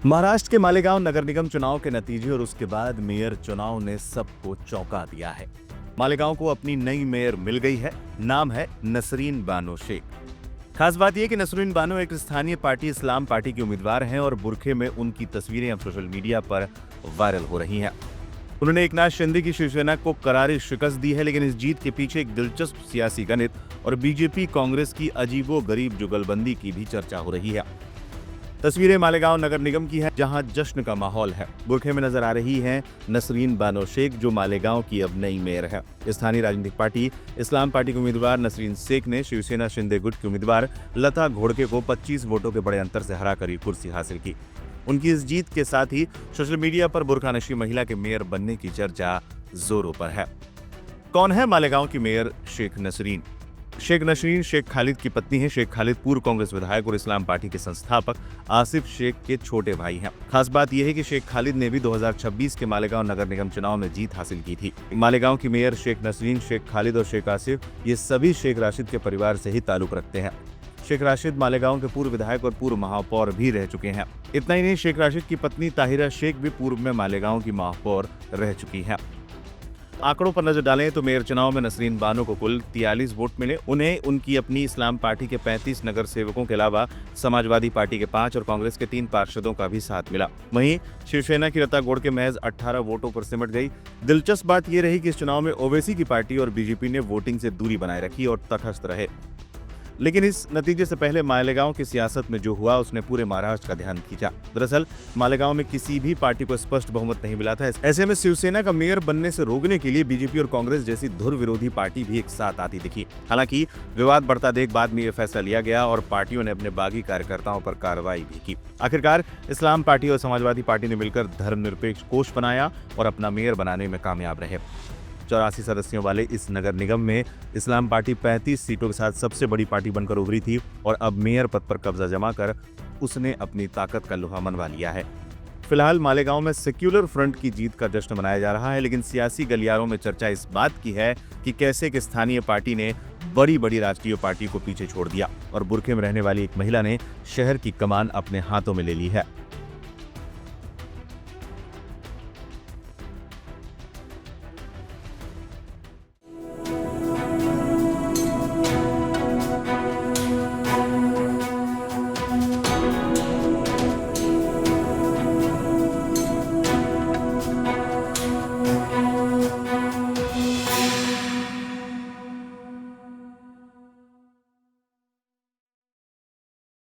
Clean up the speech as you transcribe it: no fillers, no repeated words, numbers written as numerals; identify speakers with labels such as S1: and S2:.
S1: महाराष्ट्र के मालेगांव नगर निगम चुनाव के नतीजे और उसके बाद मेयर चुनाव ने सबको चौंका दिया है। मालेगांव को अपनी नई मेयर मिल गई है। नाम है नसरीन बानो शेख। खास बात यह कि नसरीन बानो एक स्थानीय पार्टी इस्लाम पार्टी की उम्मीदवार हैं और बुरखे में उनकी तस्वीरें अब सोशल मीडिया पर वायरल हो रही हैं। उन्होंने एकनाथ शिंदे की शिवसेना को करारी शिकस्त दी है, लेकिन इस जीत के पीछे एक दिलचस्प सियासी गणित और बीजेपी कांग्रेस की अजीबोगरीब जुगलबंदी की भी चर्चा हो रही है। तस्वीरें मालेगांव नगर निगम की है, जहां जश्न का माहौल है। बुरखे में नजर आ रही हैं नसरीन बानो शेख, जो मालेगांव की अब नई मेयर है। स्थानीय राजनीतिक पार्टी इस्लाम पार्टी के उम्मीदवार नसरीन शेख ने शिवसेना शिंदे गुट की उम्मीदवार लता घोड़के को 25 वोटों के बड़े अंतर से हराकर ये कुर्सी हासिल की। उनकी इस जीत के साथ ही सोशल मीडिया पर बुरखानशी महिला के मेयर बनने की चर्चा जोरों पर है। कौन है मालेगांव की मेयर शेख नसरीन? शेख नसरीन शेख खालिद की पत्नी है। शेख खालिद पूर्व कांग्रेस विधायक और इस्लाम पार्टी के संस्थापक आसिफ शेख के छोटे भाई हैं। खास बात यह है कि शेख खालिद ने भी 2026 के मालेगांव नगर निगम चुनाव में जीत हासिल की थी। मालेगांव की मेयर शेख नसरीन, शेख खालिद और शेख आसिफ ये सभी शेख राशिद के परिवार से ही ताल्लुक रखते हैं। शेख राशिद मालेगांव के पूर्व विधायक और पूर्व महापौर भी रह चुके हैं। इतना ही नहीं, शेख राशिद की पत्नी ताहिरा शेख भी पूर्व में मालेगांव की महापौर रह चुकी हैं। आंकड़ों पर नजर डालें तो मेयर चुनाव में नसरीन बानो को कुल 43 वोट मिले। उन्हें उनकी अपनी इस्लाम पार्टी के 35 नगर सेवकों के अलावा समाजवादी पार्टी के 5 और कांग्रेस के 3 पार्षदों का भी साथ मिला। वहीं शिवसेना की लता घोड़के महज 18 वोटों पर सिमट गई। दिलचस्प बात यह रही कि इस चुनाव में ओवैसी की पार्टी और बीजेपी ने वोटिंग से दूरी बनाए रखी और तटस्थ रहे। लेकिन इस नतीजे से पहले मालेगांव की सियासत में जो हुआ उसने पूरे महाराष्ट्र का ध्यान खींचा। दरअसल मालेगांव में किसी भी पार्टी को स्पष्ट बहुमत नहीं मिला था। ऐसे में शिवसेना का मेयर बनने से रोकने के लिए बीजेपी और कांग्रेस जैसी धुर विरोधी पार्टी भी एक साथ आती दिखी। हालांकि विवाद बढ़ता देख बाद में यह फैसला लिया गया और पार्टियों ने अपने बागी कार्यकर्ताओं पर कार्रवाई भी की। आखिरकार इस्लाम पार्टी और समाजवादी पार्टी ने मिलकर धर्मनिरपेक्ष कोष बनाया और अपना मेयर बनाने में कामयाब रहे। 84 सदस्यों वाले इस नगर निगम में इस्लाम पार्टी 35 सीटों के साथ सबसे बड़ी पार्टी बनकर उभरी थी और अब मेयर पद पर कब्जा जमा कर उसने अपनी ताकत का लोहा मनवा लिया है। फिलहाल मालेगांव में सेक्युलर फ्रंट की जीत का जश्न मनाया जा रहा है, लेकिन सियासी गलियारों में चर्चा इस बात की है कि कैसे एक स्थानीय पार्टी ने बड़ी बड़ी राष्ट्रीय पार्टी को पीछे छोड़ दिया और बुरखे में रहने वाली एक महिला ने शहर की कमान अपने हाथों में ले ली है।